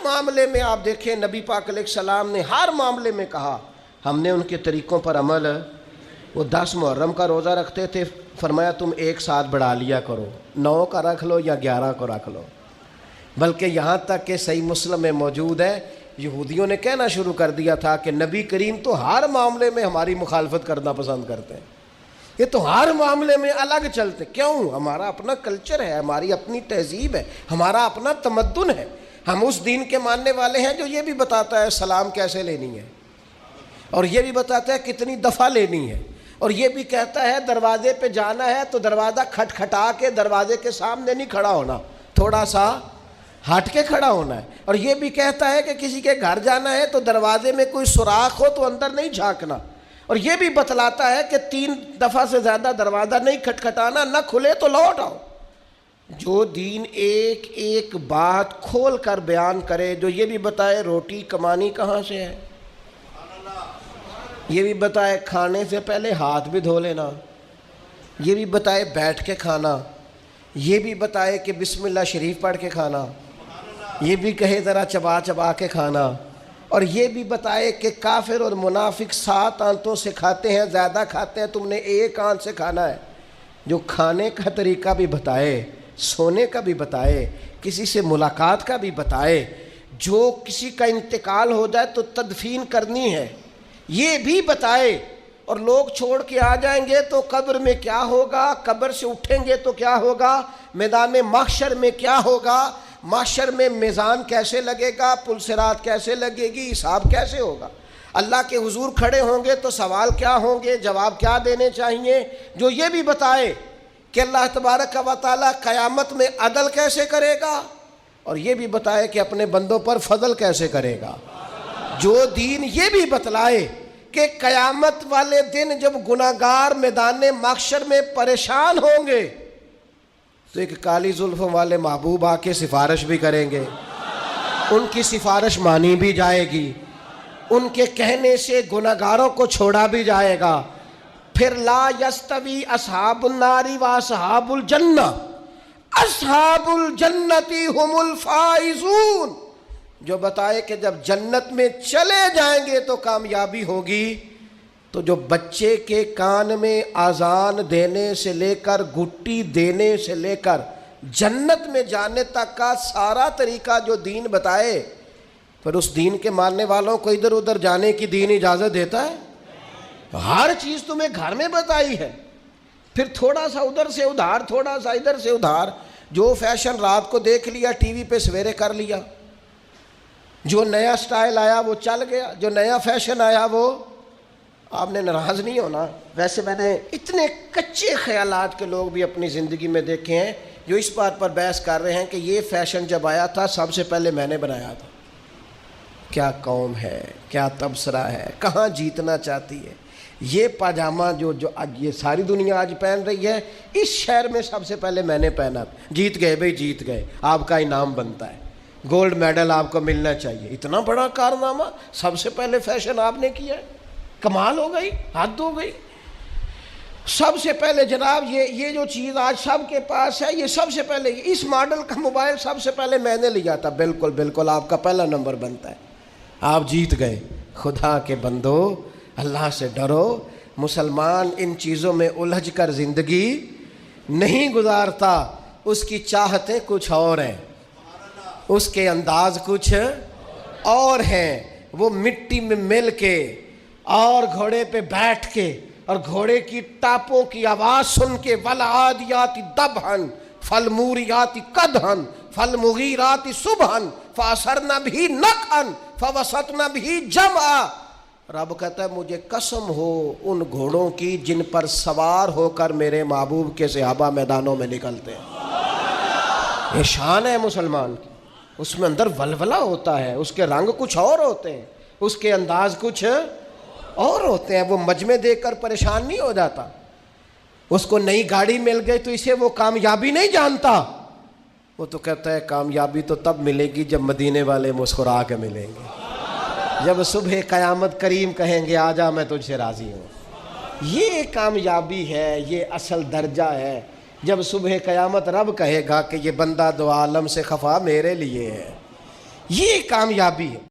معاملے میں آپ دیکھیں نبی پاک علیہ السلام نے ہر معاملے میں کہا ہم نے ان کے طریقوں پر عمل. وہ 10 محرم کا روزہ رکھتے تھے, فرمایا تم ایک ساتھ بڑھا لیا کرو, 9 کا رکھ لو یا 11 کو رکھ لو. بلکہ یہاں تک کہ صحیح مسلم میں موجود ہے, یہودیوں نے کہنا شروع کر دیا تھا کہ نبی کریم تو ہر معاملے میں ہماری مخالفت کرنا پسند کرتے ہیں, یہ تو ہر معاملے میں الگ چلتے. کیوں؟ ہمارا اپنا کلچر ہے, ہماری اپنی تہذیب ہے, ہمارا اپنا تمدن ہے. ہم اس دین کے ماننے والے ہیں جو یہ بھی بتاتا ہے سلام کیسے لینی ہے, اور یہ بھی بتاتا ہے کتنی دفعہ لینی ہے, اور یہ بھی کہتا ہے دروازے پہ جانا ہے تو دروازہ کھٹکھٹا کے دروازے کے سامنے نہیں کھڑا ہونا, تھوڑا سا ہٹ کے کھڑا ہونا ہے. اور یہ بھی کہتا ہے کہ کسی کے گھر جانا ہے تو دروازے میں کوئی سوراخ ہو تو اندر نہیں جھانکنا. اور یہ بھی بتلاتا ہے کہ 3 دفعہ سے زیادہ دروازہ نہیں کھٹکھٹانا, نہ کھلے تو لوٹ آؤ. جو دین ایک ایک بات کھول کر بیان کرے, جو یہ بھی بتائے روٹی کمانی کہاں سے ہے, یہ بھی بتائے کھانے سے پہلے ہاتھ بھی دھو لینا, یہ بھی بتائے بیٹھ کے کھانا, یہ بھی بتائے کہ بسم اللہ شریف پڑھ کے کھانا, یہ بھی کہے ذرا چبا چبا کے کھانا, اور یہ بھی بتائے کہ کافر اور منافق 7 آنتوں سے کھاتے ہیں, زیادہ کھاتے ہیں, تم نے 1 آنت سے کھانا ہے. جو کھانے کا طریقہ بھی بتائے, سونے کا بھی بتائے, کسی سے ملاقات کا بھی بتائے, جو کسی کا انتقال ہو جائے تو تدفین کرنی ہے یہ بھی بتائے. اور لوگ چھوڑ کے آ جائیں گے تو قبر میں کیا ہوگا, قبر سے اٹھیں گے تو کیا ہوگا, میدان محشر میں کیا ہوگا, محشر میں میزان کیسے لگے گا, پل صراط کیسے لگے گی, حساب کیسے ہوگا, اللہ کے حضور کھڑے ہوں گے تو سوال کیا ہوں گے, جواب کیا دینے چاہیے. جو یہ بھی بتائے کہ اللہ تبارک و تعالیٰ قیامت میں عدل کیسے کرے گا, اور یہ بھی بتائے کہ اپنے بندوں پر فضل کیسے کرے گا. جو دین یہ بھی بتلائے کہ قیامت والے دن جب گناہگار میدان محشر میں پریشان ہوں گے تو ایک کالی زلفوں والے محبوب آ کے سفارش بھی کریں گے, ان کی سفارش مانی بھی جائے گی, ان کے کہنے سے گناہگاروں کو چھوڑا بھی جائے گا. پھر لا یستوی اصحاب النار و اصحاب الجنہ, اصحاب الجنتی ہم الفائزون. جو بتائے کہ جب جنت میں چلے جائیں گے تو کامیابی ہوگی. تو جو بچے کے کان میں اذان دینے سے لے کر گھٹی دینے سے لے کر جنت میں جانے تک کا سارا طریقہ جو دین بتائے, پھر اس دین کے ماننے والوں کو ادھر ادھر جانے کی دین اجازت دیتا ہے؟ ہر چیز تمہیں گھر میں بتائی ہے, پھر تھوڑا سا ادھر سے ادھار, تھوڑا سا ادھر سے ادھار. جو فیشن رات کو دیکھ لیا ٹی وی پہ سویرے کر لیا, جو نیا سٹائل آیا وہ چل گیا, جو نیا فیشن آیا وہ. آپ نے ناراض نہیں ہونا, ویسے میں نے اتنے کچے خیالات کے لوگ بھی اپنی زندگی میں دیکھے ہیں جو اس بات پر بحث کر رہے ہیں کہ یہ فیشن جب آیا تھا سب سے پہلے میں نے بنایا تھا. کیا قوم ہے, کیا تبصرہ ہے, کہاں جیتنا چاہتی ہے. یہ پاجامہ جو آج یہ ساری دنیا آج پہن رہی ہے, اس شہر میں سب سے پہلے میں نے پہنا. جیت گئے بھائی, جیت گئے, آپ کا انعام بنتا ہے, گولڈ میڈل آپ کو ملنا چاہیے. اتنا بڑا کارنامہ, سب سے پہلے فیشن آپ نے کیا ہے, کمال ہو گئی, حد ہو گئی. سب سے پہلے جناب یہ جو چیز آج سب کے پاس ہے, یہ سب سے پہلے اس ماڈل کا موبائل سب سے پہلے میں نے لیا تھا. بالکل بالکل آپ کا پہلا نمبر بنتا ہے, آپ جیت گئے. خدا کے بندو, اللہ سے ڈرو. مسلمان ان چیزوں میں الجھ کر زندگی نہیں گزارتا, اس کی چاہتیں کچھ اور ہیں, اس کے انداز کچھ اور ہیں. وہ مٹی میں مل کے اور گھوڑے پہ بیٹھ کے اور گھوڑے کی ٹاپوں کی آواز سن کے والعادیات ضبحا فالموریات قدحا فالمغیرات صبحا فاثرن به نقعا فوسطن به جمعا. رب کہتا ہے مجھے قسم ہو ان گھوڑوں کی جن پر سوار ہو کر میرے محبوب کے صحابہ میدانوں میں نکلتے ہیں. یہ شان ہے مسلمان کی, اس میں اندر ولولہ ہوتا ہے, اس کے رنگ کچھ اور ہوتے ہیں, اس کے انداز کچھ اور ہوتے ہیں. وہ مجمع دیکھ کر پریشان نہیں ہو جاتا, اس کو نئی گاڑی مل گئی تو اسے وہ کامیابی نہیں جانتا. وہ تو کہتا ہے کامیابی تو تب ملے گی جب مدینے والے مسکرا کے ملیں گے, جب صبح قیامت کریم کہیں گے آ جا میں تجھ سے راضی ہوں. یہ کامیابی ہے, یہ اصل درجہ ہے. جب صبح قیامت رب کہے گا کہ یہ بندہ دو عالم سے خفا میرے لیے ہے, یہ کامیابی ہے۔